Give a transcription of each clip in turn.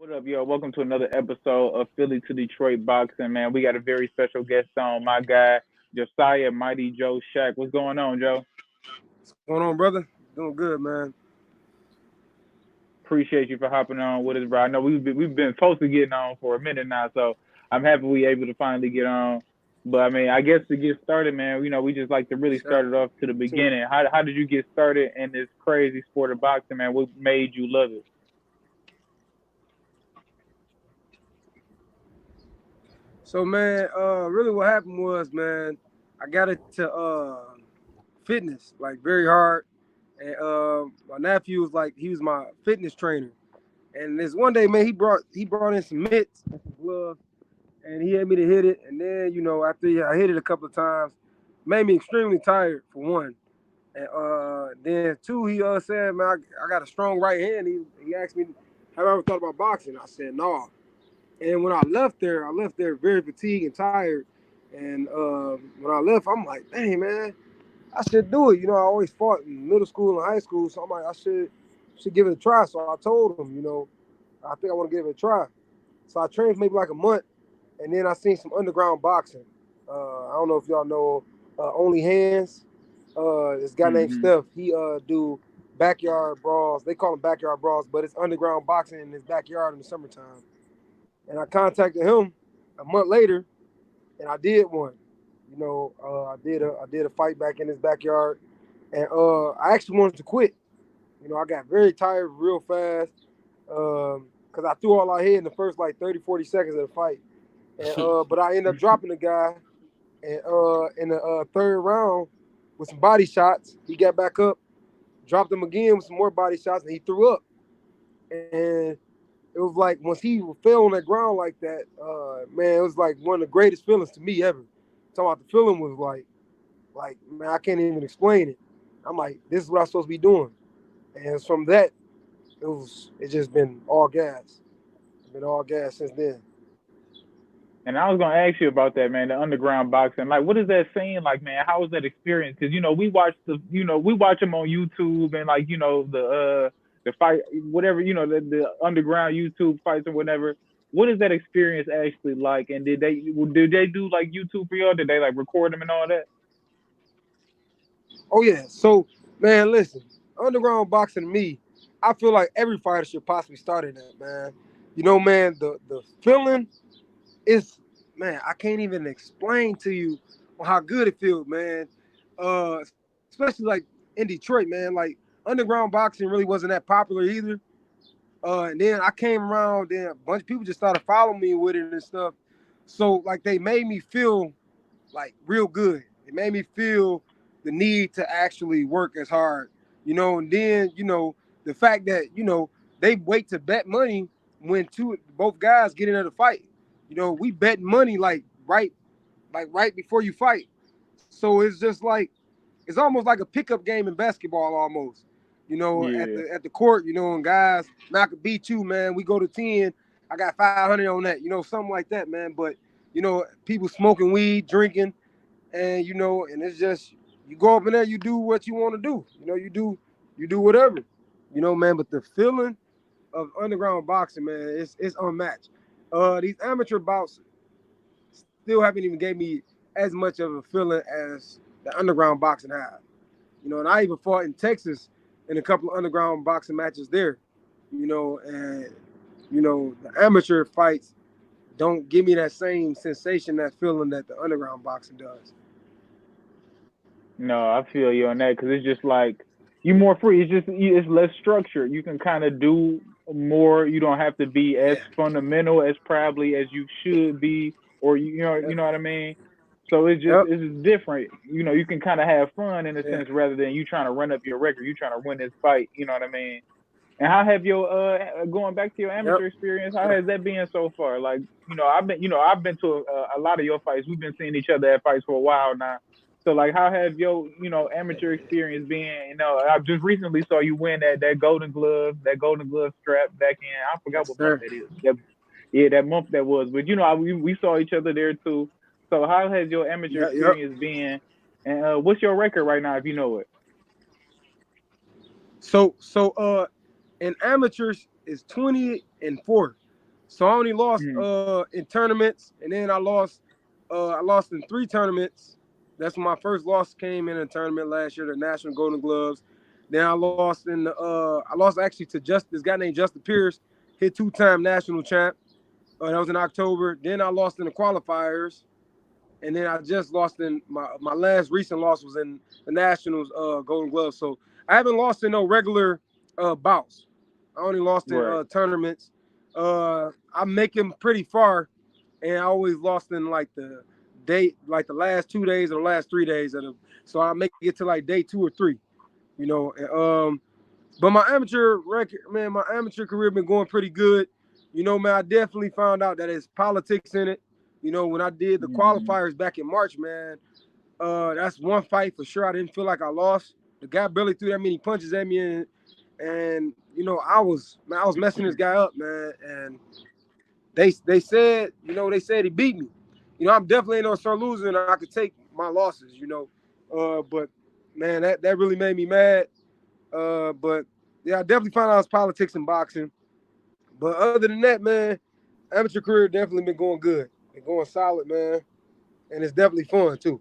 What up, yo? Welcome to another episode of Philly2Detroit Boxing, man. We got a very special guest on, my guy, Josiah, Mighty Joe Shack. What's going on, Joe? What's going on, brother? Doing good, man. Appreciate you for hopping on with us, bro. I know we've been supposed to getting on for a minute now, so I'm happy we able to finally get on. But I mean, I guess to get started, man, we just like to really Shout start it off to the to it. beginning. How did you get started in this crazy sport of boxing, man? What made you love it? So, man, really what happened was, man, I got into fitness like very hard, and my nephew was like he was my fitness trainer, and this one day, man, he brought in some mitts and some gloves, and he had me to hit it, and then after I hit it a couple of times, made me extremely tired for one, and then two, he said, man, I got a strong right hand. He asked me, have I ever thought about boxing? I said no. And when I left there very fatigued and tired. And when I left, I'm like, dang, man, I should do it. I always fought in middle school and high school, so I'm like, I should give it a try. So I told him, I think I want to give it a try. So I trained for maybe like a month, and then I seen some underground boxing. I don't know if y'all know Only Hands. This guy named Mm-hmm. Steph. He do backyard brawls. They call them backyard brawls, but it's underground boxing in his backyard in the summertime. And I contacted him a month later, and I did one. I did a fight back in his backyard, and I actually wanted to quit. I got very tired real fast because I threw all I had in the first like 30, 40 seconds of the fight. And but I ended up dropping the guy, and in the third round with some body shots, he got back up, dropped him again with some more body shots, and he threw up. And it was like once he fell on that ground like that, man, it was like one of the greatest feelings to me ever. Talking about the feeling was like man, I can't even explain it. I'm like, this is what I'm supposed to be doing, and from that, it's just been all gas. It's been all gas since then. And I was gonna ask you about that, man. The underground boxing, like, what is that scene like, man? How was that experience? Because we watch we watch them on YouTube and like the fight, whatever, the underground YouTube fights or whatever. What is that experience actually like? And did they do like YouTube for y'all? Did they like record them and all that? Oh yeah, so man, listen, underground boxing to me, I feel like every fighter should possibly start in that, man. Man, the feeling is, man, I can't even explain to you how good it feels, man. Especially like in Detroit, man. Like underground boxing really wasn't that popular either. And then I came around, then a bunch of people just started following me with it and stuff. So like they made me feel like real good. It made me feel the need to actually work as hard, And then the fact that they wait to bet money when both guys get into the fight. We bet money like right before you fight. So it's just like it's almost like a pickup game in basketball almost. At Yeah. the court, and guys, man, I could beat you, man. We go to 10. I got 500 on that, something like that, man. But people smoking weed, drinking, and and it's just you go up in there, you do what you want to do. You do whatever. Man. But the feeling of underground boxing, man, it's unmatched. These amateur bouts still haven't even gave me as much of a feeling as the underground boxing have. And I even fought in Texas in a couple of underground boxing matches there. And the amateur fights don't give me that same sensation, that feeling that the underground boxing does. No, I feel you on that because it's just like you more free. It's less structured. You can kind of do more. You don't have to be as Yeah. fundamental as probably as you should be, or you Yep. know what I mean. So Yep. it's just different. You can kind of have fun in a Yeah. sense rather than you trying to run up your record. You trying to win this fight. You know what I mean. And how have your going back to your Yep. amateur experience? How has that been so far? Like I've been to a lot of your fights. We've been seeing each other at fights for a while now. So like, how have your amateur experience been? I just recently saw you win that Golden Glove strap back in. I forgot Yes, what month sir. that is. Yeah, that month that was. But we saw each other there too. So how has your amateur Yep. Yep. experience been? And what's your record right now if you know it? So in amateurs is 20-4. So I only lost Mhm. in tournaments, and then I lost in 3 tournaments. That's when my first loss came in a tournament last year, the National Golden Gloves. Then I lost actually to just this guy named Justin Pierce, hit 2-time national champ. That was in October. Then I lost in the qualifiers, and then I just lost in my last recent loss was in the Nationals Golden Gloves. So I haven't lost in no regular bouts. I only lost in Right. tournaments. I'm making pretty far, and I always lost in like the day, like the last 2 days or the last 3 days of the. So I make it to like day 2 or 3, you know. But my amateur record, man, my amateur career been going pretty good. You know, man, I definitely found out that there's politics in it. You know, when I did the Mhm. qualifiers back in March, man, that's one fight for sure. I didn't feel like I lost. The guy barely threw that many punches at me, and you know, I was messing this guy up, man. And they said, you know, they said he beat me. You know, I'm definitely ain't no sore loser, and I could take my losses. You know, but man, that really made me mad. But yeah, I definitely found out it's politics in boxing. But other than that, man, amateur career definitely been going good. Been going solid, man, and it's definitely fun too.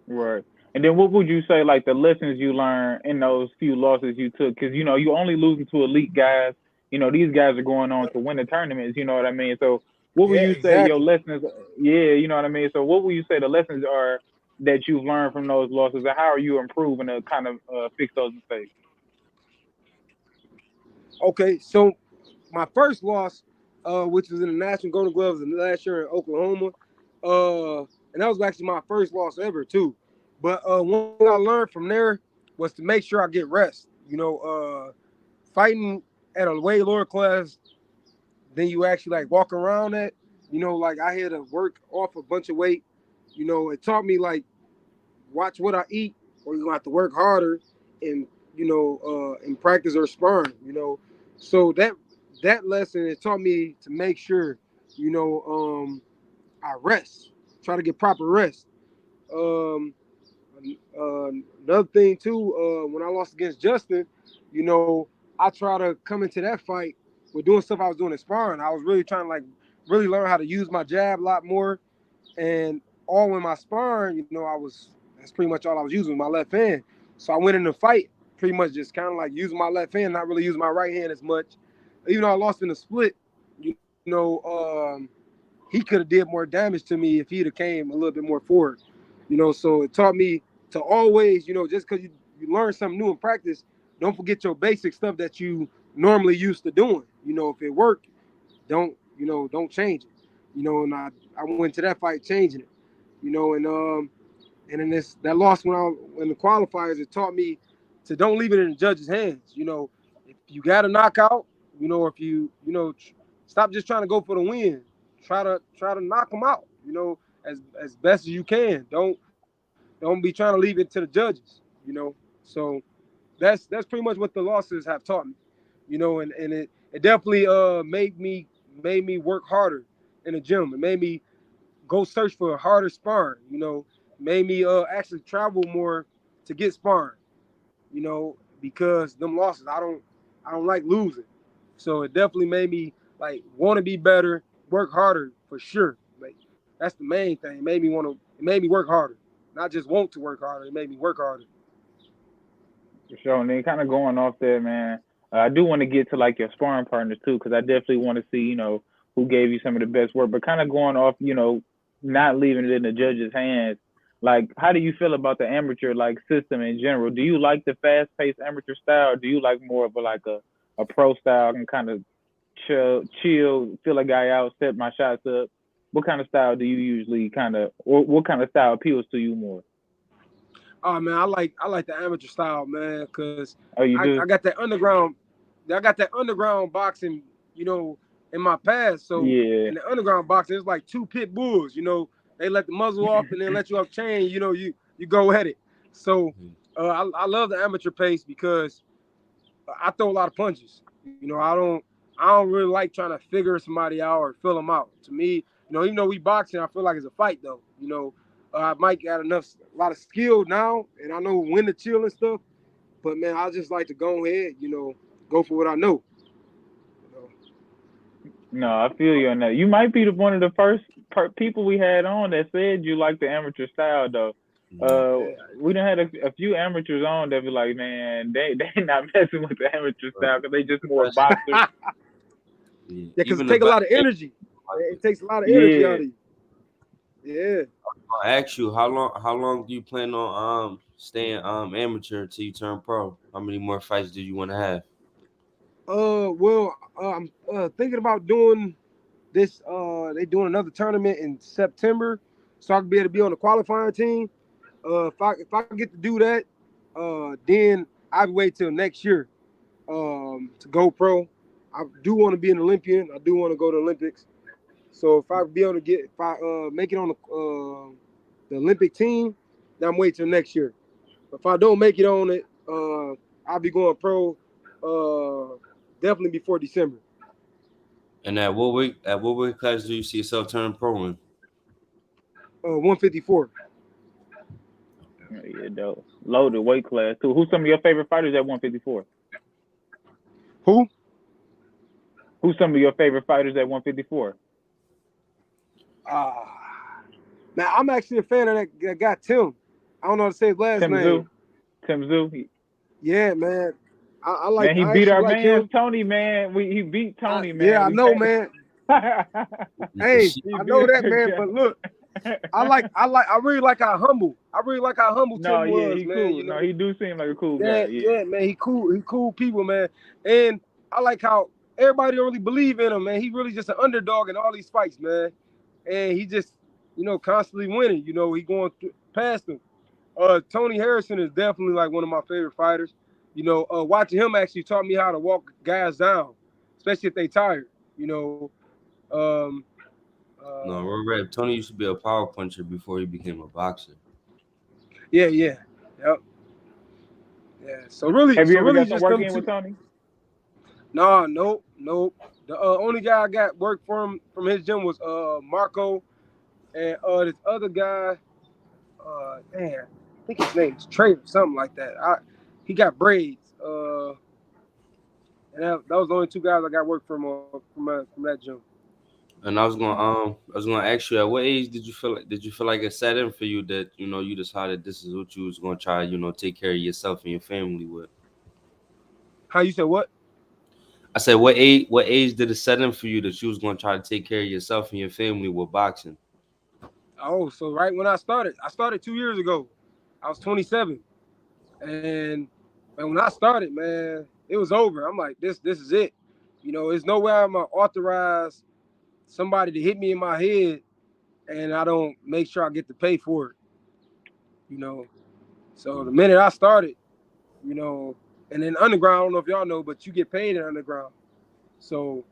Right. And then what would you say like the lessons you learned in those few losses you took? Because you know you only losing to elite guys. You know these guys are going on to win the tournaments. You know what I mean? So what would Yeah, you say your exactly. lessons? Yeah, you know what I mean. So what would you say the lessons are that you've learned from those losses, and how are you improving to kind of fix those mistakes? Okay, so my first loss, which was in the National Golden Gloves last year in Oklahoma, and that was actually my first loss ever too. But one thing I learned from there was to make sure I get rest. You know, fighting at a way lower class than you actually like walk around at. You know, like I had to work off a bunch of weight. You know, it taught me like watch what I eat, or you're gonna have to work harder and in practice or sparring. You know, so that lesson it taught me to make sure you know I rest, try to get proper rest. Um, uh, Another thing too, when I lost against Justin, you know, I try to come into that fight with doing stuff I was doing in sparring. I was really trying to like really learn how to use my jab a lot more, and all in my sparring, you know, that's pretty much all I was using was my left hand. So I went in the fight pretty much just kind of like using my left hand, not really using my right hand as much. Even though I lost in the split, you know, he could have did more damage to me if he'd have came a little bit more forward. You know, so it taught me to always, you know, just because you learn something new in practice, don't forget your basic stuff that you normally used to doing. You know, if it worked, don't change it. You know, and I went to that fight changing it. You know, and in this that loss when the qualifiers, it taught me to don't leave it in the judge's hands. You know, if you got a knockout, you know, if stop just trying to go for the win. Try to knock them out. You know, as best as you can. Don't be trying to leave it to the judges. You know, so that's pretty much what the losses have taught me. You know, and it definitely made me work harder in the gym. It made me go search for a harder sparring. You know, made me actually travel more to get sparring. You know, because them losses, I don't like losing. So it definitely made me like want to be better, work harder for sure. Like that's the main thing. It made me work harder, not just want to work harder. It made me work harder. For sure. And then kind of going off there, man. I do want to get to like your sparring partners too, because I definitely want to see, who gave you some of the best work. But kind of going off, not leaving it in the judge's hands. Like, how do you feel about the amateur like system in general? Do you like the fast paced amateur style, or do you like more of a pro style and kind of chill, feel a guy out, set my shots up? What kind of style do you usually or what kind of style appeals to you more? Oh man, I like the amateur style, man, because Oh, you I do? got that underground, boxing, you know, in my past. So Yeah. in the underground boxing, it's like two pit bulls. You know, they let the muzzle off and then let you off chain. You know, you go at it. So I love the amateur pace because I throw a lot of punches. You know, I don't really like trying to figure somebody out or fill them out. To me, even though we boxing, I feel like it's a fight though. I might got a lot of skill now, and I know when to chill and stuff. But man, I just like to go ahead, go for what I know. You know. No, I feel you on that. You might be one of the first people we had on that said you like the amateur style, though. Yeah. We done had a few amateurs on that be like, man, they not messing with the amateur But style because they just more especially, boxers. yeah, because it even the takes a best lot of energy. like It takes a lot of energy out Yeah. of you. Yeah. I'll ask you how long do you plan on staying amateur until you turn pro? How many more fights do you want to have? Well, I'm thinking about doing this. They doing another tournament in September, so I can be able to be on the qualifying team. If I get to do that, then I'll wait till next year to go pro. I do want to be an Olympian. I do want to go to the Olympics. So if I be able to get, if I make it on the Olympic team, then I'm waiting till next year. If I don't make it on it, I'll be going pro definitely before December. And at what weight class do you see yourself turning pro in? 154. Yeah, though. Loaded weight class too. Who's some of your favorite fighters at 154? Who? Who's some of your favorite fighters at 154? Now I'm actually a fan of that guy Tim. I don't know how to say his last Tim name. Zoo. Tim Zoo. Yeah, man. I like. Man, he I beat actually our like man's him. Tony, man. He beat Tony, Yeah, man. I We know, can't. man. The Hey, shit. He I beat know that, our man. guy. But look, I really like how humble. I really like how humble No, Tim yeah, was, he man. cool. You No, know, he do seem like a cool yeah, guy. Yeah. yeah, man. He cool. He cool people, man. And I like how everybody don't really believe in him, man. He really just an underdog in all these fights, man. And he just, constantly winning. He going past them. Tony Harrison is definitely like one of my favorite fighters. Watching him actually taught me how to walk guys down, especially if they tired. You know, um, No, uh, we're right. Tony used to be a power puncher before he became a boxer. yeah, yeah, yep, yeah. Have you So ever really, got some just work them in with two. Tony? Nah, nope, nope. The only guy I got work from his gym was Marco, and this other guy, man, I think his name is Trey or something like that. He got braids. And that was the only two guys I got work from that gym. And I was gonna ask you, at what age did you feel like it set in for you that you decided this is what you was gonna try, take care of yourself and your family with? How you said what? I said, what age did it set in for you that you was gonna try to take care of yourself and your family with boxing? Oh, so right when I started 2 years ago. I was 27, and when I started, man, it was over. I'm like, this is it. There's no way I'm gonna authorize somebody to hit me in my head, and I don't make sure I get to pay for it. You know, so the minute I started, you know, and then underground, I don't know if y'all know, but you get paid in underground. So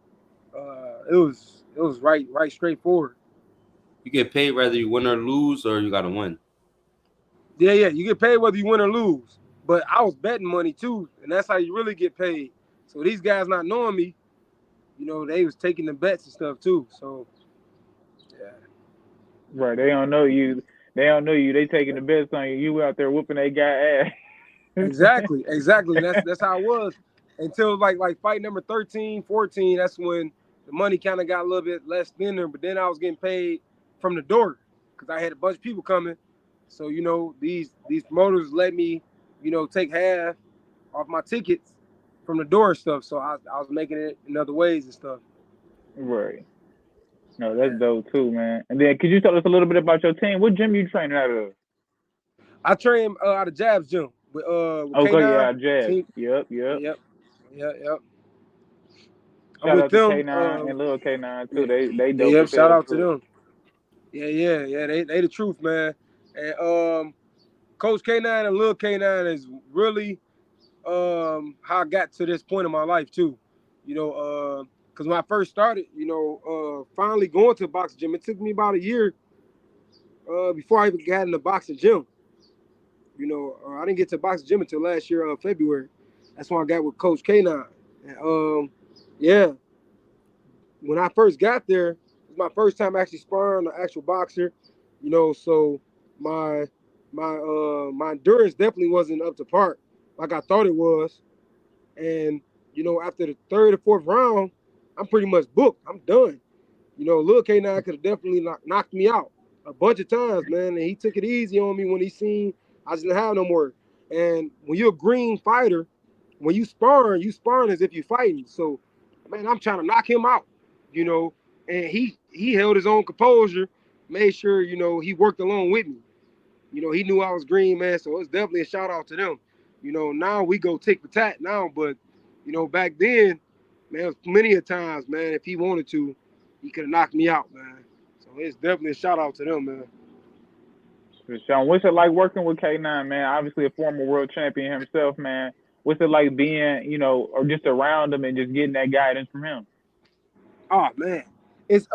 it was right straightforward. You get paid whether you win or lose, or you gotta win. Yeah, yeah, you get paid whether you win or lose. But I was betting money too, and that's how you really get paid. So these guys not knowing me, they was taking the bets and stuff too. So yeah, Right. They don't know you. They don't know you. They taking the bets on you. You out there whooping that guy ass. exactly, exactly. And that's how it was until like fight number 13, 14. That's when the money kind of got a little bit less thinner. But then I was getting paid from the door because I had a bunch of people coming. So these promoters let me, take half off my tickets from the door and stuff. So I was making it in other ways and stuff. Right. No, that's Yeah. dope too, man. And then could you tell us a little bit about your team? What gym you training out of? I train out of Jabs Gym with Okay, K9 yeah, Jazz. team. Yep, yep. Yep, yep. I'm Shout with out to them. K9 and Lil K9 Yeah, too. They yeah, dope yep. as Shout hell out to too. them. Yeah. They the truth, man. And Coach K9 and Lil K9 is really how I got to this point in my life too. Because when I first started, finally going to a boxing gym, it took me about a year before I even got in the boxing gym. I didn't get to boxing gym until last year, February. That's when I got with Coach K9. And, yeah, when I first got there, it was my first time actually sparring an actual boxer. So my my endurance definitely wasn't up to par like I thought it was. And after the third or fourth round, I'm pretty much booked. I'm done. Lil K9 could have definitely knocked me out a bunch of times, man. And he took it easy on me when he seen I didn't have no more. And when you're a green fighter, when you sparring as if you're fighting. So, man, I'm trying to knock him out, you know. And he held his own composure, made sure, he worked along with me. He knew I was green, man. So it's definitely a shout out to them. Now we go tick for tat now, but back then, man, it was many a times, man. If he wanted to, he could have knocked me out, man. So it's definitely a shout out to them, man. For sure. What's it like working with K9, man? Obviously a former world champion himself, man. What's it like being, or just around him and just getting that guidance from him? Oh man, it's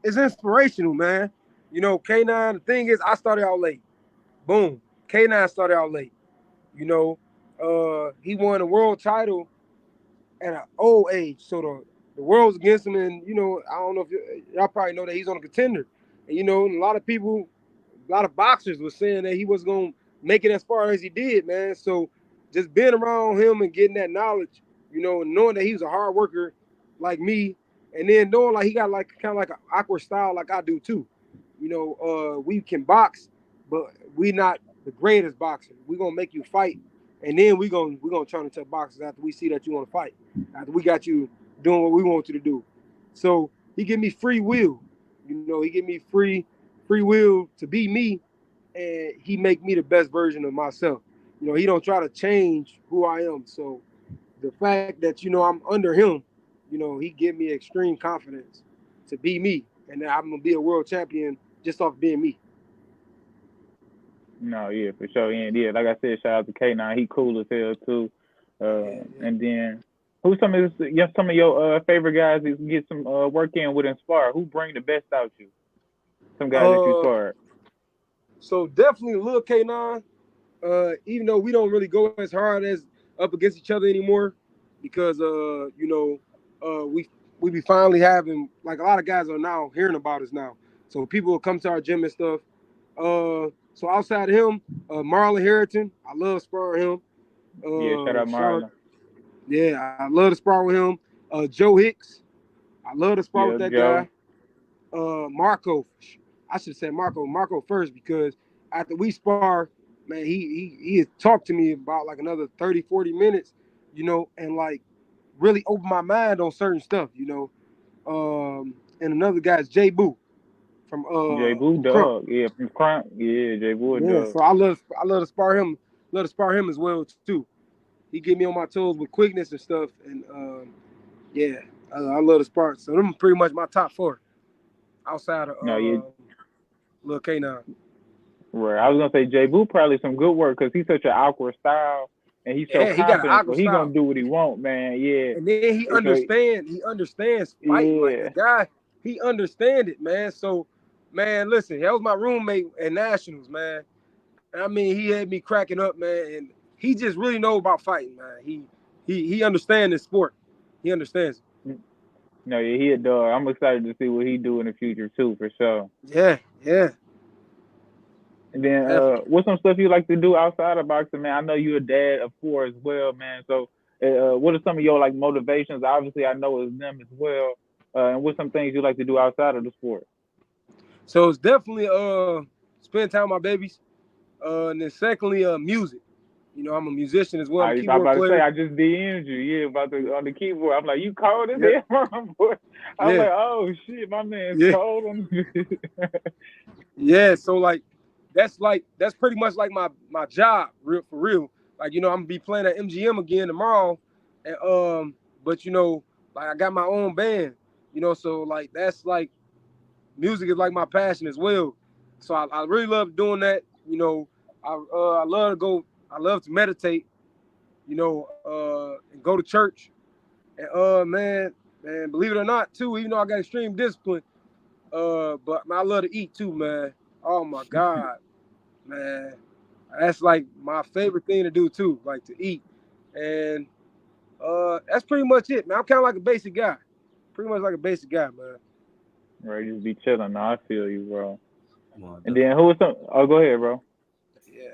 inspirational, man. K9. The thing is, I started out late. Boom, K9 started out late. You know, he won a world title at an old age, so the world's against him, and I don't know if y'all probably know that he's on a contender, and and a lot of people, a lot of boxers were saying that he was gonna make it as far as he did, man. So just being around him and getting that knowledge, and knowing that he was a hard worker like me, and then knowing like he got like kind of like an awkward style like I do too. We can box, but we not the greatest boxer. We gonna make you fight, and then we gonna turn into boxers after we see that you want to fight, after we got you doing what we want you to do. So he give me free will. He give me free will to be me, and he make me the best version of myself. He don't try to change who I am. So the fact that I'm under him, he give me extreme confidence to be me, and that I'm gonna be a world champion just off being me. No, yeah, for sure. And yeah, like I said, shout out to K9. He cool as hell too. Yeah, yeah. And then who's some of your favorite guys that you get some work in with Inspire? Who bring the best out you? Some guys that you Uh, sparred. so definitely Lil K9. Even though we don't really go as hard as up against each other anymore, because we be finally having like a lot of guys are now hearing about us now. So people will come to our gym and stuff. So outside of him, Marlon Harrington, I love sparring him. Yeah, shout out Shout out, Marlon. yeah, I love to spar with him. Joe Hicks, I love to spar with Yeah, that Joe. guy. Marco, I should say Marco first because after we spar, man, he had talked to me about like another 30, 40 minutes, and like really opened my mind on certain stuff. And another guy is Jay Boo from J Boo Crump. Dog. Yeah, from Crunk. Yeah, J Boo a Yeah, dog. so I love to spar him, love to spar him as well too. He get me on my toes with quickness and stuff, and yeah, I love the spar. So them pretty much my top four outside of No, yeah, Lil K9. right. I was gonna say J Boo probably some good work because he's such an awkward style and he's so Yeah, he got an confident, so awkward he gonna style. do what he want, man. Yeah. And then he And so understands fighting. Like the yeah. guy, he understand it, man. So, man, listen, that was my roommate at Nationals, man. I mean, he had me cracking up, man, and he just really know about fighting, man. He understands this sport. He understands No, yeah, he a dog. I'm excited to see what he do in the future too, for sure. it. Yeah, yeah, And then, definitely. what's some stuff you like to do outside of boxing, man? I know you're a dad of four as well, man. So, what are some of your like motivations? Obviously, I know it's them as well. And what's some things you like to do outside of the sport? So it's definitely spend time with my babies. And then secondly, music. I'm a musician as well. I'm a I keyboard about to say player. I just DM'd you, yeah, about the on the keyboard. I'm like, you cold as Yeah, hell, boy. I'm yeah, like, oh shit, my man's yeah, cold on the yeah. So that's pretty much like my job, real for real. Like I'm gonna be playing at MGM again tomorrow, and but like I got my own band. So like that's like music is like my passion as well. So I really love doing that. I love to go. I love to meditate. And go to church. And man, believe it or not, too, even though I got extreme discipline, but man, I love to eat too, man. Oh my God, man. That's like my favorite thing to do too, like to eat. And that's pretty much it, man. I'm kind of like a basic guy. Pretty much like a basic guy, man. right, just be chilling. No, I feel you, bro. Come on, And then who was some? Oh, go ahead, bro. Yeah.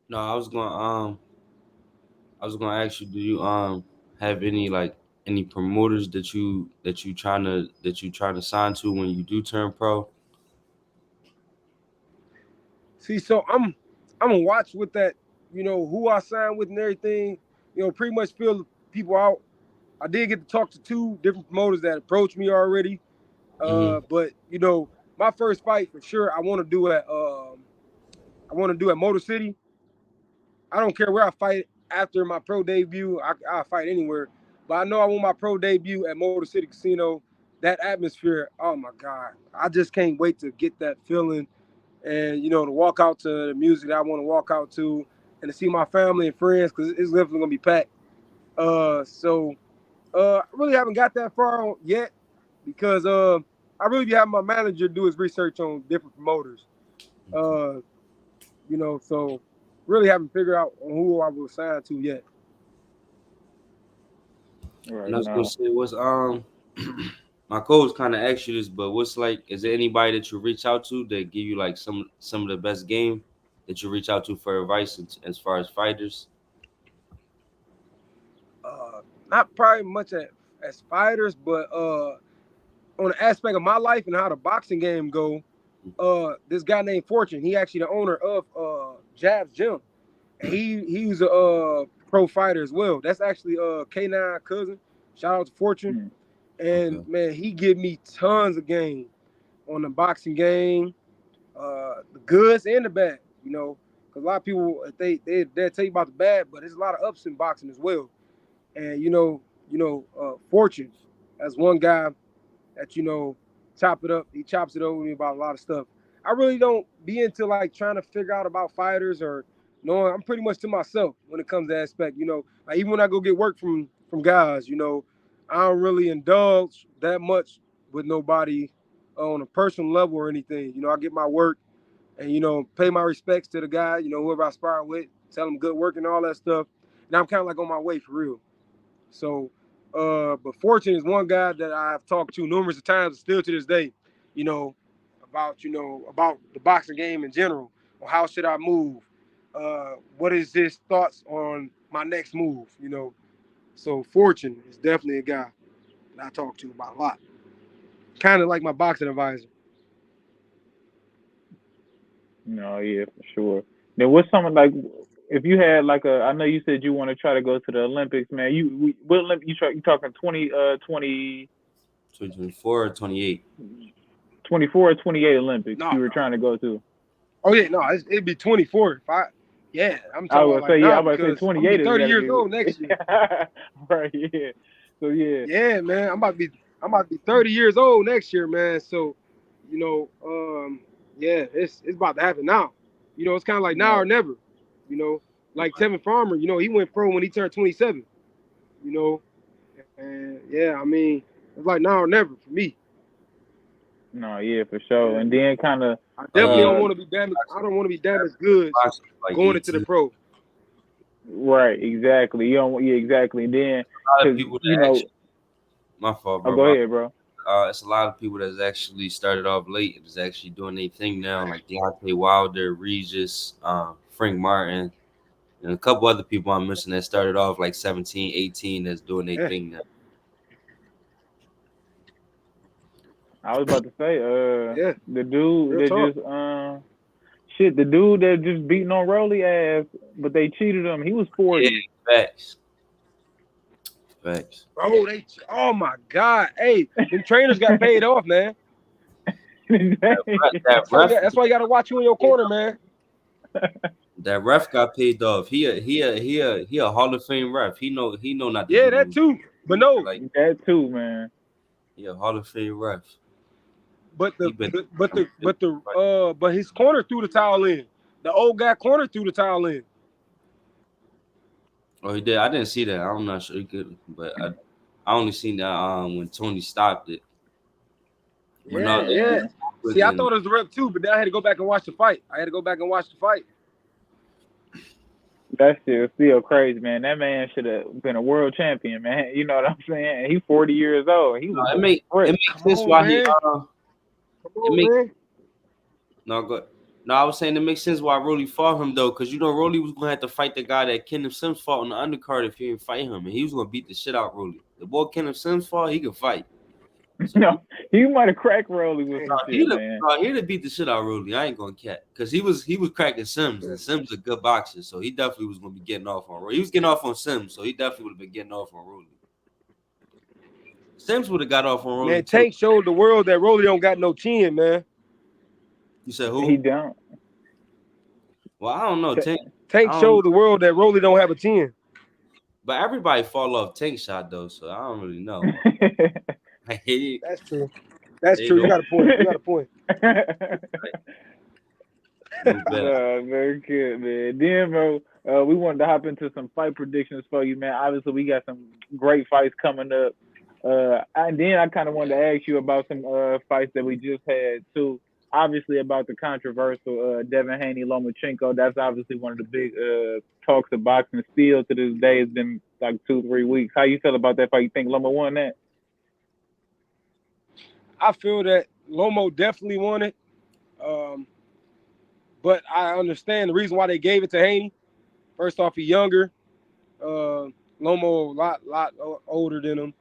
no, I was gonna ask you, do you have any like any promoters that you trying to sign to when you do turn pro? See, so I'm gonna watch with that, who I sign with and everything. Pretty much fill people out. I did get to talk to two different promoters that approached me already. Mm-hmm. But my first fight for sure, I want to do at Motor City. I don't care where I fight after my pro debut. I'll fight anywhere. But I know I want my pro debut at Motor City Casino. That atmosphere, oh my God. I just can't wait to get that feeling and, to walk out to the music that I want to walk out to and to see my family and friends because it's definitely going to be packed. I really haven't got that far yet because I really be having my manager do his research on different promoters. Uh, so really haven't figured out on who I will sign to yet. And I Right was gonna now. say, what's my coach kind of asked you this, but what's like, is there anybody that you reach out to that give you like some of the best game that you reach out to for advice as far as fighters? Not probably much as fighters, but on the aspect of my life and how the boxing game go. This guy named Fortune, he actually the owner of Jabs Gym, and he was a pro fighter as well. That's actually K9 cousin. Shout out to Fortune, Mm. and Okay. man, he give me tons of game on the boxing game, the goods and the bad. Because a lot of people they tell you about the bad, but there's a lot of ups in boxing as well. And Fortune, as one guy that chop it up. He chops it over with me about a lot of stuff. I really don't be into like trying to figure out about fighters or knowing. I'm pretty much to myself when it comes to that aspect. Like even when I go get work from guys, I don't really indulge that much with nobody on a personal level or anything. I get my work and pay my respects to the guy. Whoever I spar with, tell him good work and all that stuff. And I'm kind of like on my way for real. So, but Fortune is one guy that I've talked to numerous of times, still to this day, you know, about the boxing game in general, or how should I move? What is his thoughts on my next move? So Fortune is definitely a guy that I talk to about a lot. Kind of like my boxing advisor. No, yeah, for sure. Then what's something like if you had like a? I know you said you want to try to go to the Olympics, man. What Olympic you talking 2024 or 28? 24 or 28 Olympics No, you were no. trying to go to? Oh yeah, no, it'd be 24 if I. Yeah, I'm I talking about was like say yeah, I now was about to say because I'm gonna 28 be has 30 got to years be old next year. right. Yeah. So yeah, Yeah, man, I'm about to be 30 years old next year, man. So, yeah, it's about to happen now. It's kind of like now or right. never. You know, like Tevin Farmer. He went pro when he turned 27. You know, and yeah, I mean, it's like now or never for me. No, yeah, for sure. Yeah, And then kind of I definitely don't Yeah, uh want to be damaged. I don't want to be damaged goods boxing like going into the 18. pro. right, exactly. You don't yeah, exactly. And then A lot of because people that actually, my fault, oh, bro. go ahead, bro. It's a lot of people that's actually started off late and is actually doing their thing now, like Deontay Wilder, Regis, Frank Martin, and a couple other people I'm missing that started off like 17, 18 that's doing their Yeah, thing now. I was about to say yeah, the dude real that talk. just shit, the dude that just beating on Rolly ass, but they cheated him. He was Yeah, 40. facts, facts. Oh my God, hey, them trainers got paid off, man. That That's why you ref, got, that's why you got to watch you in your corner, man. that ref got paid off. He a Hall of Fame ref. He know not to Yeah, do that no too. But no, like That too, man. he a Hall of Fame ref. but He the been but, but the but the but his corner threw the towel in. The old guy corner threw the towel in. oh he did. I didn't see that. I'm not sure he could, but I only seen that when Tony stopped it. But no, Yeah, yeah. Yeah, See, I then thought it was the rep too, but then I had to go back and watch the fight. I had to go back and watch the fight. that shit was still crazy, man. That man should have been a world champion, man. You know what I'm saying? He's 40 years old. He no, was it fresh. makes Come sense on, why he man. Come it on, make man. no good. No, I was saying it makes sense why Rolly fought him though, because Rolly was gonna have to fight the guy that Kenneth Sims fought on the undercard if he didn't fight him, and he was gonna beat the shit out Rolly. The boy Kenneth Sims fought, he could fight. So No, he might have cracked Rolly with some he'd shit, man. have beat the shit out Rolly. I ain't gonna cat, because he was cracking Sims, and Sims is a good boxer, so he definitely was gonna be getting off on Rolly. He was getting off on Sims, so he definitely would have been getting off on Rolly. Sims would have got off on Rolly Man, too. Tank showed the world that Rolly don't got no chin, man. You said who? He don't. Well, I don't know. Tank Showed the world that Rolly don't have a chin. But everybody fall off Tank shot though, so I don't really know. That's true. That's true. You got a point. You got a point. Very good, man. Then, bro, we wanted to hop into some fight predictions for you, man. Obviously, we got some great fights coming up. And then I kind of wanted to ask you about some fights that we just had too. Obviously, about the controversial Devin Haney Lomachenko. That's obviously one of the big talks of boxing still to this day. It's been like 2-3 weeks. How you feel about that fight? You think Loma won that? I feel that Lomo definitely won it. But I understand the reason why they gave it to Haney. First off, he's younger. Lomo a lot older than him.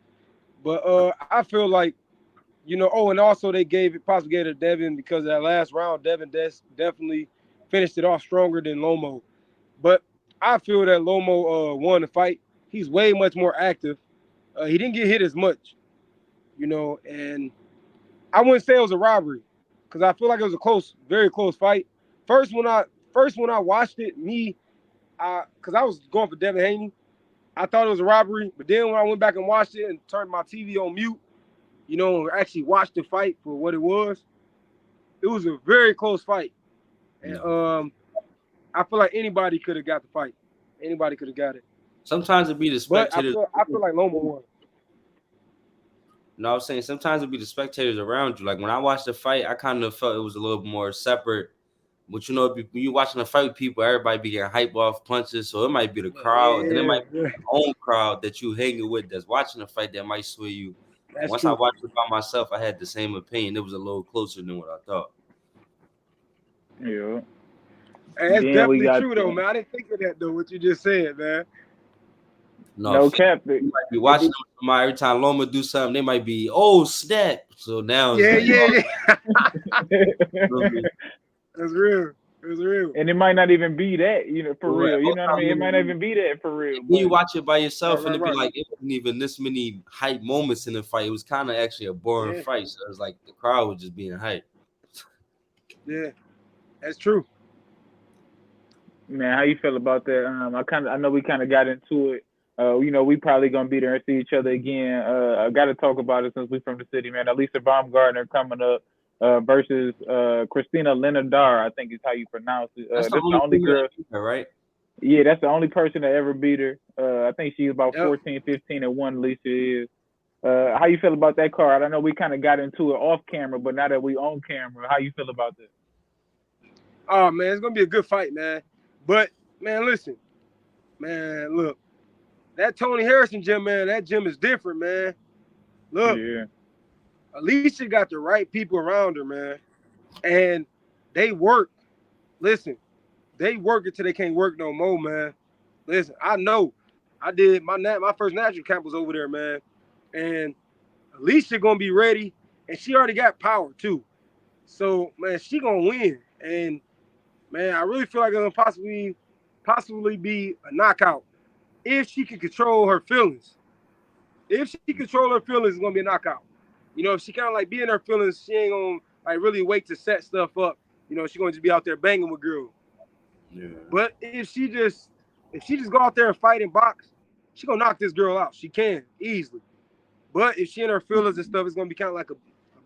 But I feel like, and also they possibly gave it to Devin because of that last round. Devin definitely finished it off stronger than Lomo. But I feel that Lomo won the fight. He's way much more active. He didn't get hit as much, and I wouldn't say it was a robbery because I feel like it was a very close fight. First when I watched it, because I was going for Devin Haney, I thought it was a robbery. But then when I went back and watched it and turned my TV on mute, and actually watched the fight for what it was a very close fight. And I feel like anybody could have got the fight. Anybody could have got it. Sometimes it'd be the spectators. But I feel like Lomo won. No, I was saying sometimes it'd be the spectators around you. Like when I watched the fight, I kind of felt it was a little more separate. But when you're watching a fight with people, everybody be getting hype off punches. So it might be the crowd, and it might be your own crowd that you hanging with that's watching the fight that might sway you. Once I watched it by myself, I had the same opinion. It was a little closer than what I thought. Yeah. And that's definitely true, though, man. I didn't think of that, though, what you just said, man. No cap. You might be watching somebody every time Loma do something, they might be, oh, snap. So now yeah. That's real. It's real. And it might not even be that, for real. You know what I mean? It might not even be that for real. When you watch it by yourself, and it'd be like, it wasn't even this many hype moments in the fight. It was kind of actually a boring fight. So it was like the crowd was just being hyped. Yeah, that's true. Man, how you feel about that? I know we kind of got into it. We probably gonna be there and see each other again. I got to talk about it since we from the city, man. Elisa Baumgartner coming up versus Christina Lenardar, I think is how you pronounce it. That's the only girl, right? Yeah, that's the only person that ever beat her. I think she's about 14, 15 and 1. Alicia is. How you feel about that card? I know we kind of got into it off camera, but now that we on camera, how you feel about that? Oh man, it's gonna be a good fight, man. But man, listen, man, look, that Tony Harrison gym, man, that gym is different, man. Look, Alicia got the right people around her, man, and they work. Listen, they work until they can't work no more, man. Listen, I know. I did my first natural camp was over there, man, and Alicia gonna be ready, and she already got power too. So man, she gonna win, and man, I really feel like it's gonna possibly be a knockout if she can control her feelings. If she control her feelings, it's gonna be a knockout. If she kind of like be in her feelings, she ain't gonna like really wait to set stuff up. She gonna just be out there banging with girls. Yeah. But if she just go out there and fight and box, she gonna knock this girl out. She can easily. But if she in her feelings and stuff, it's gonna be kind of like a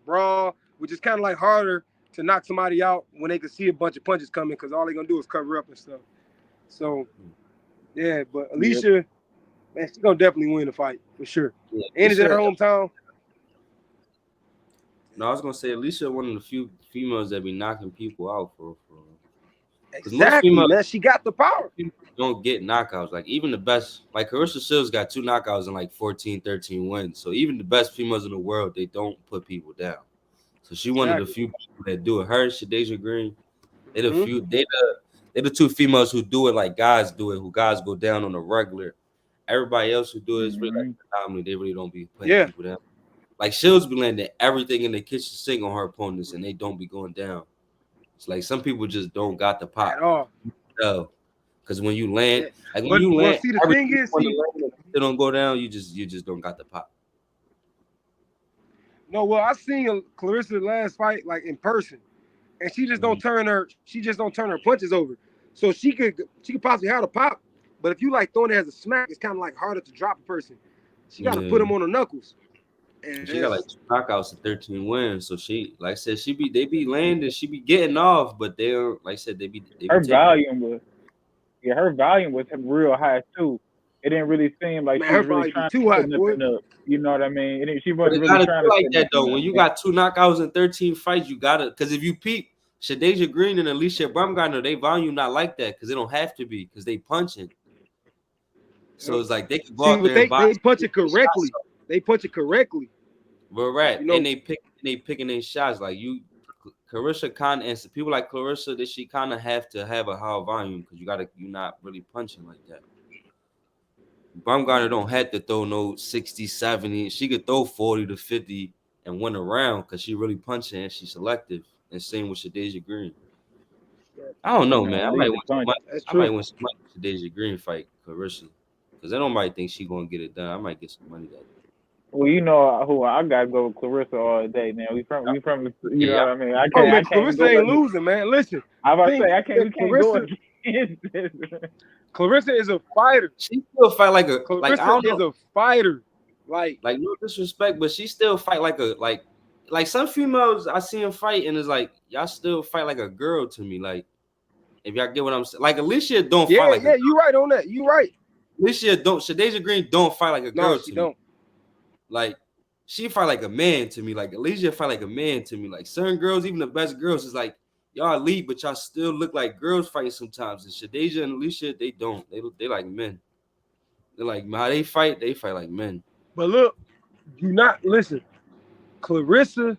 brawl, which is kind of like harder to knock somebody out when they can see a bunch of punches coming because all they're gonna do is cover up and stuff. So yeah, but Alicia, man, she's gonna definitely win the fight for sure. Yeah, and it's in her hometown. No, I was gonna say Alicia one of the few females that be knocking people out for. Exactly, man. She got the power. Don't get knockouts. Like even the best, like Carissa Shields got 2 knockouts and like 14, 13 wins. So even the best females in the world, they don't put people down. So she one of the few people that do it. Her, Shadeja Green, They the few. They the two females who do it like guys do it. Who guys go down on a regular. Everybody else who do it is really like Mm-hmm. anomaly. They really don't be putting Yeah, people down. Like Shields be landing everything in the kitchen sink on her opponents, and they don't be going down. It's like some people just don't got the at pop. all. No, because when you land, Yeah. like when But you well, land, see, the everything thing you is, want to see, land, if they don't go down. You just don't got the pop. no, well, I seen Clarissa last fight like in person, and Mhm. she just don't turn her punches over. So she could possibly have a pop, but if you like throwing it as a smack, it's kind of like harder to drop a person. She got to put Yeah. them on the knuckles, and And she got like it's 2 knockouts and 13 wins. So she, like I said, they be landing, she be getting off, but they're like I said, they be Her taking. volume was her volume was real high too. It didn't really seem like man, she her was really probably be trying to too high, put boy. nothing up. You know what I mean? She But wasn't it really gotta trying be to like set that though. nothing up, When you man. got 2 knockouts in 13 fights, you gotta, because if you peep Shadeja Green and Alicia Baumgartner, they volume not like that because they don't have to be because they punching. So Yep. it's like they could go See, out but there and they box punch and it get shots correctly. off. They punch it correctly. We're right, You and know, they picking their shots like you. Clarissa kind of, and so people like Clarissa that she kind of have to have a high volume because you're not really punching like that. Baumgartner don't have to throw no 60, 70. She could throw 40 to 50 and win around because she really punching and she's selective. And same with Shadeja Green. I don't know, man. Man, Alicia Punch. that's I might true. win some money with Shadeja Green fight Clarissa. Because I don't might think she gonna get it done. I might get some money that day. Well, you know who I gotta go with Clarissa all day, man. We from you know Yeah, what I mean. Oh man, I can't Clarissa go ain't against. losing, man. Listen, I the was about to thing say I is can't. that We can't go Clarissa, against this. Clarissa is a fighter. she still fight like I Clarissa don't is know, a fighter. Like, like no disrespect, but she still fight like some females I see them fight and it's like y'all still fight like a girl to me. Like if y'all get what I'm saying, like Alicia don't fight yeah, like a yeah, you right on that. You right. Alicia don't Shadeja Green don't fight like a No, girl she to me. don't. Like she fight like a man to me. Like Alicia fight like a man to me. Like certain girls, even the best girls, is like y'all elite, but y'all still look like girls fighting sometimes. And Shadeja and Alicia, they don't. They like men. They're like how they fight like men. But look, do not listen. Clarissa,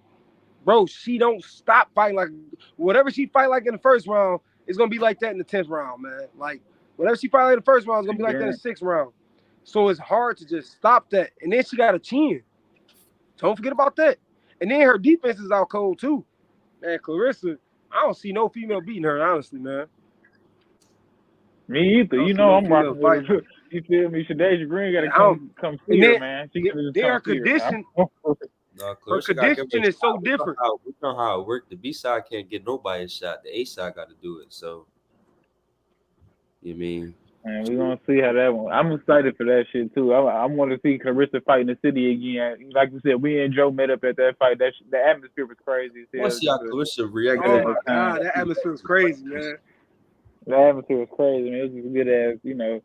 bro, she don't stop fighting like whatever she fight like in the first round, it's gonna be like that in the 10th round, man. Like whatever she fight like in the first round, it's gonna be like that in the Guarantee. 6th round. So it's hard to just stop that. And then she got a chin. Don't forget about that. And then her defense is out cold too. Man, Clarissa, I don't see no female beating her, honestly, man. Me either. I don't You see know no I'm female rocking with fighting her. her. You feel me? Shadeja Green gotta Yeah, I don't. come see And her, then man. She gotta just they come are see her, man. conditioned. No, Her Clarissa gotta give her a condition is so shot. different. We know how it worked. The B side can't get nobody a shot. The A side got to do it. So you mean Man, we gonna see how that one. I'm excited for that shit too. I want to see Clarissa fight in the city again. Like we said, we and Joe met up at that fight. The atmosphere was crazy as I want hell. to see how Clarissa react Oh to my Good ass time. God, that atmosphere is crazy, man. The atmosphere was crazy, man. It was just good ass,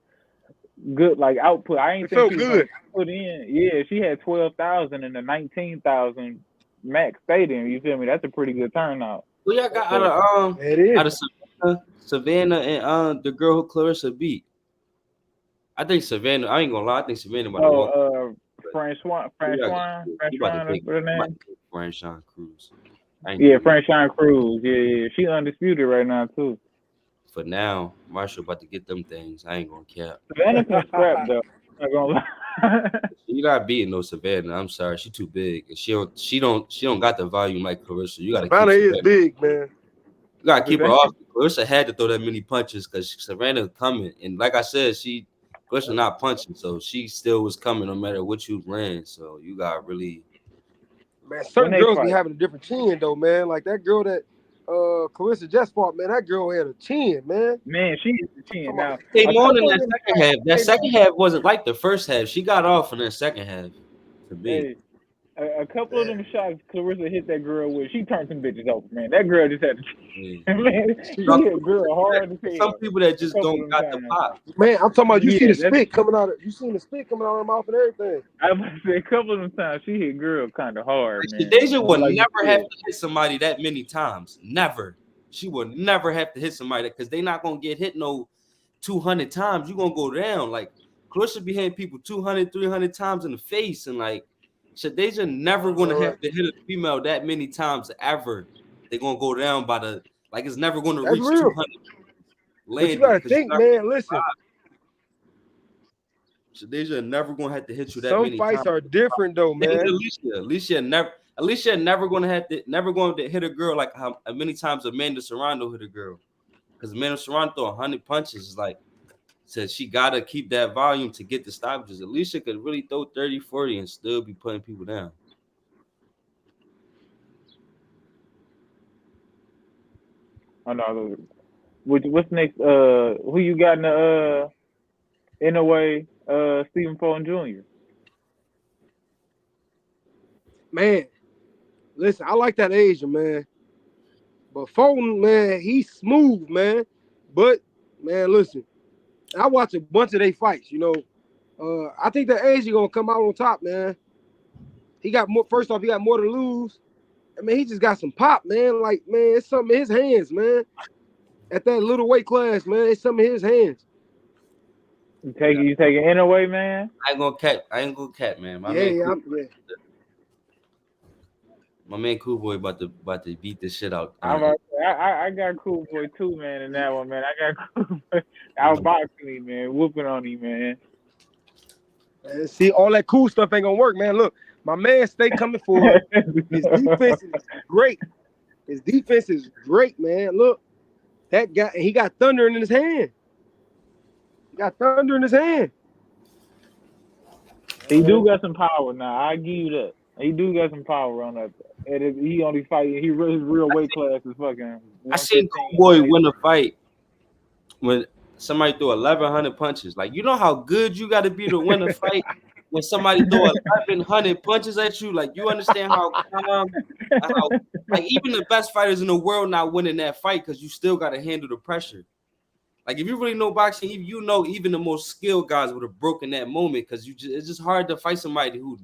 good like output. I ain't It think felt she was gonna good. put in. Yeah, she had 12,000 in the 19,000 max stadium. You feel me? That's a pretty good turnout. who y'all got So It is. out of Savannah and the girl who Clarissa beat. I think Savannah. I ain't gonna lie. I think Savannah about to oh, walk. Who y'all got? She about to Francois, take. what her She about name? to take Franchon Cruz. I ain't Yeah, gonna lie. Franchon Cruz. Yeah, yeah, she undisputed right now too. For now, Marshall about to get them things. I ain't gonna cap. Savannah can scrap though. I'm not gonna lie. You got beating no Savannah. I'm sorry, she too big. And she don't got the volume like Clarissa. You gotta keep Savannah is Savannah. big, man. You gotta keep her Savannah, off. Clarissa had to throw that many punches because Savannah coming. And like I said, Clarissa not punching, so she still was coming no matter what you ran. So you got really Man, when certain they girls be fight, having a different chin though, man. Like that girl that Clarissa just fought, man. That girl had a chin, man. man, she is the I'm chin. talking about, Now came a on in couple of that them second shots half. That came second on. half wasn't like the first half. She got off in that second half to me. Hey, a couple of man, them shots Clarissa hit that girl with, she turned some bitches over, man. That girl just had to, Yeah. man, she, she No, hit girl hard as some hell. people that A just couple of don't them got the times. pop. man, I'm talking about you see Yeah, the spit coming out of you seen the spit coming out of her mouth and everything. I was about to say a couple of them times she hit girl kind of hard, Like man. Shadeja would Like you never have said, to hit somebody that many times. Never. She would never have to hit somebody because they not gonna get hit no 200 times. You gonna go down. Like Clarissa be hitting people 200, 300 times in the face, and like Shadeja never gonna All right. have to hit a female that many times ever. They gonna go down by the Like it's never going to That's reach real. 200 But you landed gotta because think, man. Listen, Shadeja never going to have to hit you that some many fights times. are different though, Same with man. Alicia never going to have to never going to hit a girl like how many times Amanda Serrano hit a girl. Because Amanda Serrano throw 100 punches. Is like said she got to keep that volume to get the stoppages. Alicia could really throw 30, 40 and still be putting people down. I know. What's next? Who you got in a way? Stephen Fulton Jr. Man, listen, I like that Asian, man. But Fulton, man, he's smooth, man. But man, listen, I watch a bunch of their fights. I think the Asian gonna come out on top, man. He got more. First off, he got more to lose. I mean, he just got some pop, man. Like, man, it's something in his hands, man. At that little weight class, man, it's something in his hands. You taking in away, man. I ain't gonna cap, man. Yeah, yeah, yeah. My man Cool Boy about to beat the shit out. I got Cool Boy too, man. In that one, man. I got Cool Boy outboxing him, man, whooping on him, man. And see, all that cool stuff ain't gonna work, man. Look, my man stay coming forward. His defense is great. His defense is great, man. Look, that guy, he got thunder in his hand. He got thunder in his hand. He do got some power now. I give you that. He do got some power on that. And he only fighting. His real weight class is fucking. I seen Cool Boy win a fight when somebody threw 1,100 punches. Like, you know how good you got to be to win a fight when somebody throw 1,100 punches at you. Like, you understand how like even the best fighters in the world not winning that fight because you still got to handle the pressure. Like, if you really know boxing, you know even the most skilled guys would have broken that moment because it's just hard to fight somebody who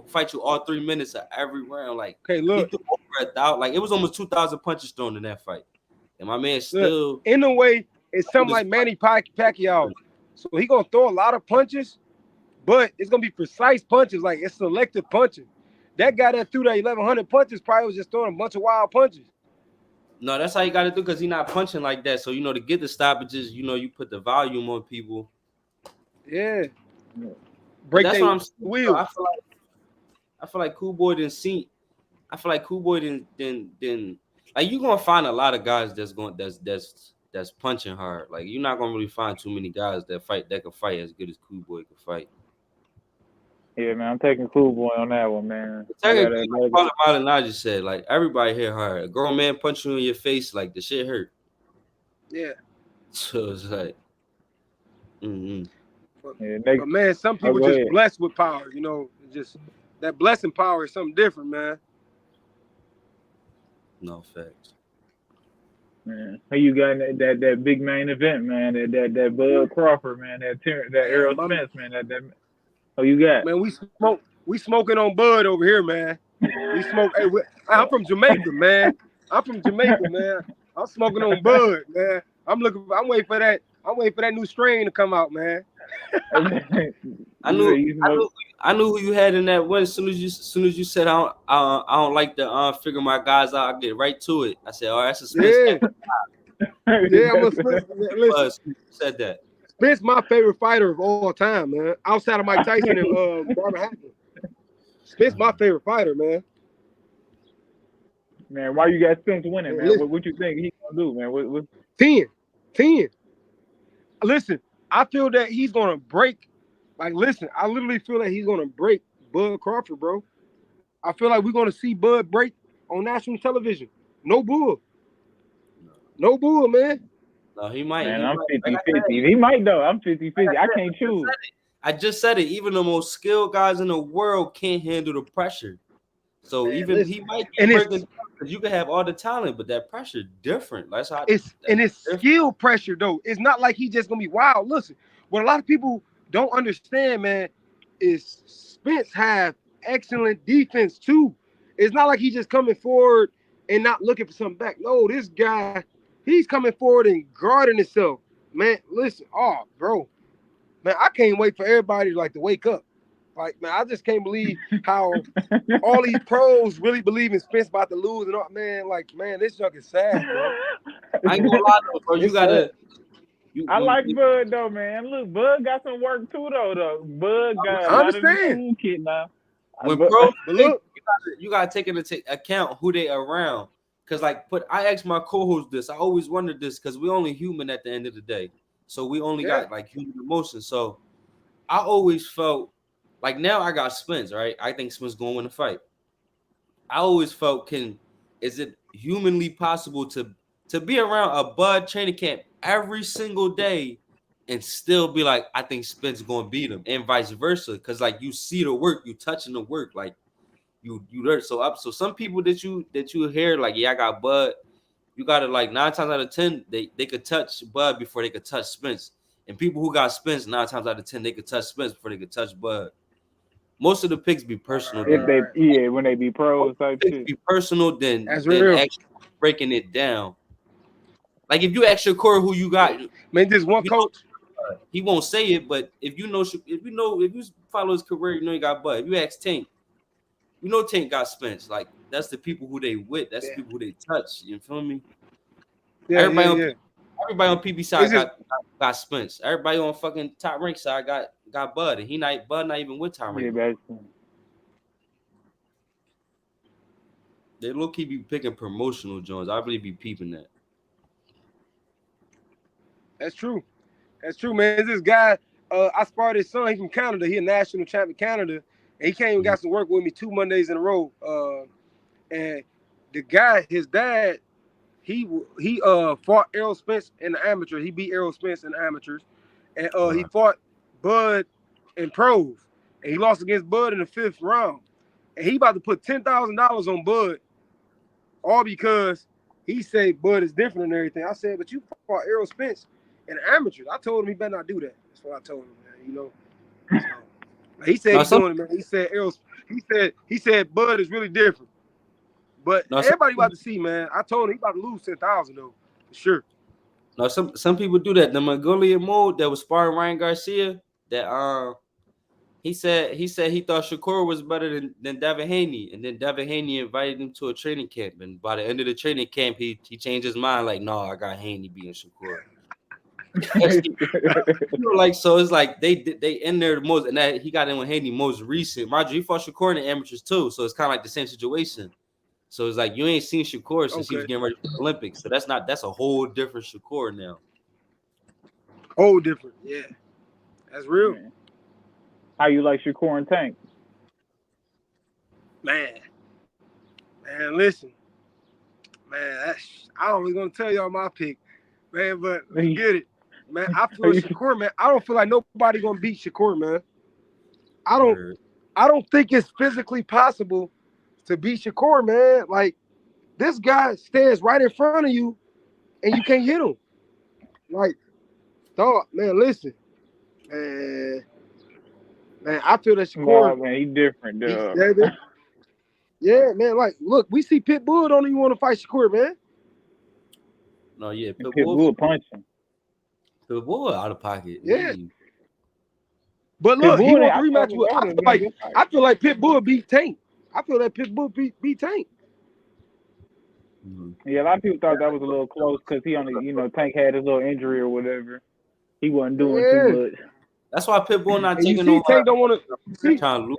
fight you all 3 minutes of every round. Like, okay, look, he threw over 1,000. Like, it was almost 2,000 punches thrown in that fight, and my man still. Look, in a way, it's something like Manny Pacquiao. So he gonna throw a lot of punches, but it's gonna be precise punches. Like, it's selective punching. That guy that threw that 1,100 punches probably was just throwing a bunch of wild punches. No, that's how you got to do because he's not punching like that. So, to get the stoppages, you put the volume on people. Yeah. Break that's what I'm saying. Wheel. I feel like Cool Boy didn't see. I feel like Cool Boy didn't like you're gonna find a lot of guys that's punching hard. Like, you're not gonna really find too many guys that can fight as good as Cool Boy can fight. Yeah, man, I'm taking Cool Boy on that one, man. Like I just said, like, everybody hit hard. A grown man punch you in your face, like, the shit hurt. Yeah. So it's like, but man, some people just blessed with power. Just that blessing power is something different, man. No facts. Man, who you got in that big main event, man? That Bud Crawford, man. That Errol Spence, man. That who you got? Man, we smoking on Bud over here, man. We smoke. Hey, I'm from Jamaica, man. I'm smoking on Bud, man. I'm waiting for that. I'm waiting for that new strain to come out, man. I knew who you had in that one. As soon as you said I don't like to figure my guys out, I get right to it. I said, oh, that's a Spence. Yeah, I'm a Spence. Listen, said that. Spence my favorite fighter of all time, man. Outside of Mike Tyson and Barbara Hackman. Spence my favorite fighter, man. Man, why you got Spence winning, man? What you think he gonna do, man? What? 10. Listen, I feel that he's gonna break. Like, listen, I literally feel that he's gonna break Bud Crawford, bro. I feel like we're gonna see Bud break on national television. No bull, man. No, he might. Man, I'm 50-50. He might though. I'm 50-50. I can't choose. I just said it. Even the most skilled guys in the world can't handle the pressure. So he might be breaking because you can have all the talent, but that pressure different. That's how it's skill pressure though. It's not like he's just gonna be wild. Listen, what a lot of people don't understand, man, is Spence have excellent defense too. It's not like he's just coming forward and not looking for something back. No, this guy, he's coming forward and guarding himself. Man, listen, bro. Man, I can't wait for everybody to wake up. Like, man, I just can't believe how all these pros really believe in Spence about to lose and all. Man, like, man, this junk is sad, bro. I ain't gonna lie though, bro. You It's sad. gotta you I when like Bud though, man. Look, Bud got some work too though. Bud got a I lot of the understand, toolkit now. when But pros but think, look, you gotta take into account who they around. Cause like I asked my co-host this. I always wondered this because we only human at the end of the day. So we only yeah, got like human emotions. So I always felt like now I got Spence, right? I think Spence gonna win the fight. I always felt is it humanly possible to be around a Bud training camp every single day and still be like, I think Spence gonna beat him, and vice versa. Cause like you see the work, you touching the work, like you learn so up. So some people that you hear like, yeah, I got Bud, you gotta like 9 times out of 10, they could touch Bud before they could touch Spence. And people who got Spence 9 times out of 10, they could touch Spence before they could touch Bud. Most of the picks be personal if than they, right. yeah, when they be most pros of type the picks shit. be personal That's than real. actually breaking it down. Like if you ask Shakur who you got, Man, this one you know coach. he won't say it, but if you follow his career, you know he got Bud. If you ask Tank, you know Tank got Spence. Like that's the people who they with. That's the Yeah, people who they touch. You feel me? yeah, yeah, Everybody on yeah. everybody on PB It's side just got Spence. Everybody on fucking top rank side got Bud, and Bud not even with top rank Yeah, no more. that's They low key be picking promotional joints. I really be peeping that. that's true. That's true, man. This guy, I sparred his son. He from Canada. He a national champ in Canada, and he came and Mhm. got some work with me 2 Mondays in a row. And the guy, his dad, he fought Errol Spence in the amateur. He beat Errol Spence in the amateurs, and he Right. fought Bud in pros, and he lost against Bud in the 5th round. And he about to put $10,000 on Bud, all because he said Bud is different and everything. I said, but you fought Errol Spence in the amateurs. I told him he better not do that. That's what I told him, man. You know, so he said Now he some doing it, man. He said Errol. He said Bud is really different. But now some everybody about to see, man. I told him he about to lose 10,000 though, for sure. now some people do that. The Mongolian mode that was sparring Ryan Garcia, that he said he thought Shakur was better than Devin Haney, and then Devin Haney invited him to a training camp, and by the end of the training camp, he changed his mind. Like, no, I got Haney beating Shakur. Like so, it's like they in there the most, and that he got in with Haney most recent. Roger, he fought Shakur in the amateurs too, so it's kind of like the same situation. So it's like you ain't seen Shakur since he was Okay, getting ready for the Olympics, so that's a whole different Shakur now. whole different. Yeah, that's real, how you like Shakur and Tank? man. Man, listen, man. I don't even gonna tell y'all my pick, man. But forget it, man. I feel Shakur, man. I don't feel like nobody gonna beat Shakur, man. I don't. Word. I don't think it's physically possible to beat Shakur, man. Like this guy stands right in front of you, and you can't hit him. Like, dog, man. Listen, man. Man, I feel that Nah, Shakur. man, he different, though. Yeah, yeah, man. Like, look, we see Pitbull don't even want to fight Shakur, man. No, yeah, And Pitbull punching. Pitbull out of pocket. Yeah, He but look, he Pitbull, want the I thought rematch was with. that I would feel have been a like good fight. I feel like Pitbull beat Tank. I feel that Pitbull beat Tank. Mhm. Yeah, a lot of people thought that was a little close because he only, Tank had his little injury or whatever. He wasn't doing too Yeah, much. That's why Pitbull not and you taking no see hard. Tank don't want to. You see, Trying to lose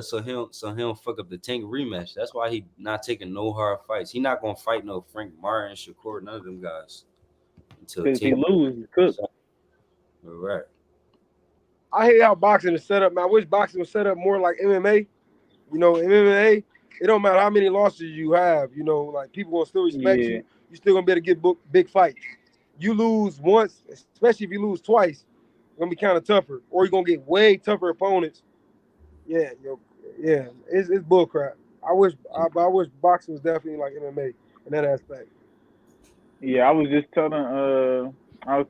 so he don't fuck up the Tank rematch. That's why he not taking no hard fights. He not gonna fight no Frank Martin, Shakur, none of them guys until Because if he Tank. lose, he's cooked. All right. I hate how boxing is set up, man. I wish boxing was set up more like MMA. You know, in MMA, it don't matter how many losses you have. You know, like people gonna still respect Yeah. you. You still gonna be able to get big fights. You lose once, especially if you lose twice, it's gonna be kind of tougher, or you're gonna get way tougher opponents. Yeah, yeah, it's bull crap. I wish boxing was definitely like MMA in that aspect. Yeah, I was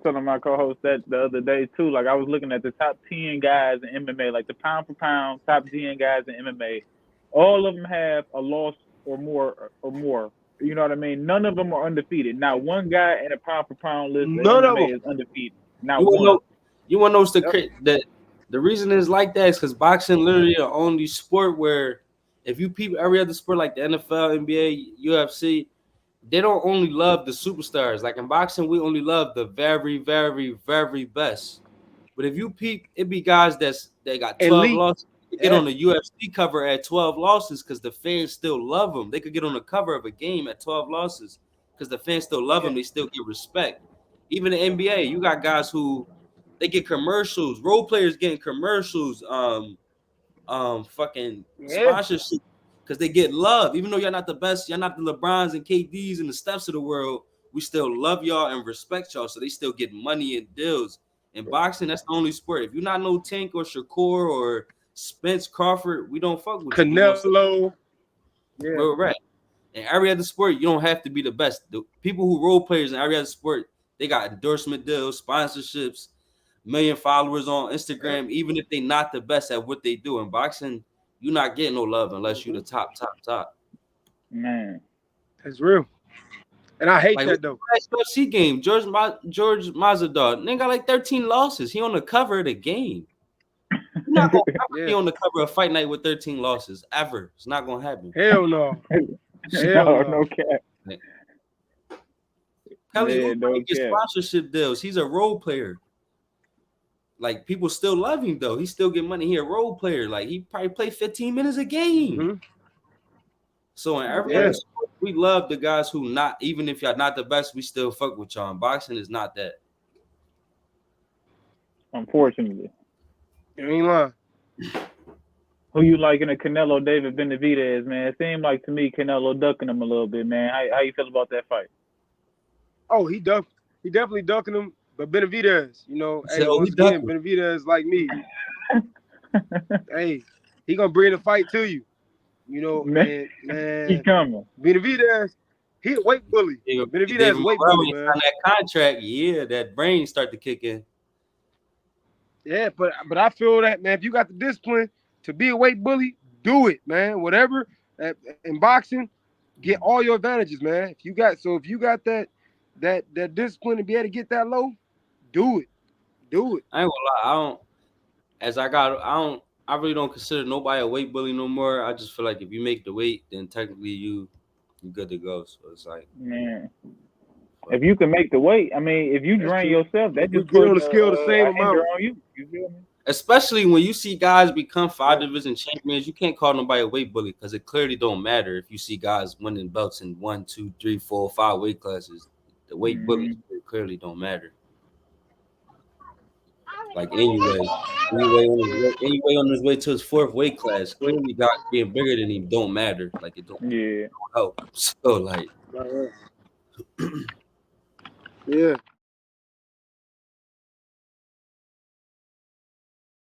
telling my co-host that the other day too. Like I was looking at the top 10 guys in MMA, like the pound for pound top 10 guys in MMA. All of them have a loss or more. You know what I mean? None of them are undefeated. Not one guy in a pound for pound list of None of them. MMA is undefeated. You Not wanna one. know? You wanna know what's Yep. the The reason it's like that is because boxing literally the only sport where if you peep every other sport like the NFL, NBA, UFC, they don't only love the superstars. Like in boxing, we only love the very, very, very best. But if you peep, it be guys they got 12 Elite. losses. They get Yeah. on the UFC cover at 12 losses because the fans still love them. They could get on the cover of a game at 12 losses because the fans still love them. They still get respect. Even the NBA, you got guys who they get commercials, role players getting commercials, fucking Yeah. sponsorship because they get love. Even though y'all not the best, y'all not the LeBrons and KDs and the Stephs of the world, we still love y'all and respect y'all. So they still get money and deals. In boxing, that's the only sport. If you're not no Tank or Shakur or Spence Crawford, we don't fuck with you. We gonna say Canelo. Yeah. we're right. In every other sport, you don't have to be the best. The people who role players in every other sport, they got endorsement deals, sponsorships, million followers on Yeah. Instagram, even if they not the best at what they do. In boxing, you're not getting no love unless you the top. Man. That's real. And I hate Like that though. last UFC game, George Mazadar, they got like 13 losses. He on the cover of the game. You're not gonna ever be Yeah. on the cover of Fight Night with 13 losses ever. It's not gonna happen. Hell no. Hell No, no. no cap. Like, Kelly Yeah, Oubre, he no gets cap. sponsorship deals. He's a role player. Like people still love him though. He still get money. He a role player. Like he probably play 15 minutes a game. Mm-hmm. So in every Yeah. other sport, we love the guys who not even if y'all not the best, we still fuck with y'all. And boxing is not that. Unfortunately. You ain't lying. Who you like in a Canelo David Benavidez, man? It seemed like to me Canelo ducking him a little bit, man. How you feel about that fight? Oh, he definitely ducking him. But Benavidez, hey, So he once again, ducking. Benavidez like me. Hey, he gonna bring the fight to you. Man, And he man, coming. Benavidez, he a weight bully. Benavidez David a weight Morrell, when bully, he man. signed that contract, yeah, that brain start to kick in. Yeah, but I feel that, man, if you got the discipline to be a weight bully, do it, man. Whatever. In boxing, get all your advantages, man. If you got that discipline to be able to get that low, do it. Do it. I ain't gonna lie, I really don't consider nobody a weight bully no more. I just feel like if you make the weight, then technically you good to go. So it's like Man. fuck If you can make the weight, I mean, if you That's drain true. yourself, that If we just get puts on the scale the same a hinder amount. on you. You feel me? especially when you see guys become five Yeah. division champions, you can't call nobody a weight bully because it clearly don't matter if you see guys winning belts in 1, 2, 3, 4, 5 weight classes. The weight bullies Mm-hmm. clearly don't matter. Like anyway on his way to his fourth weight class, clearly guys being bigger than him don't matter. Like it don't Yeah. help. So like Yeah.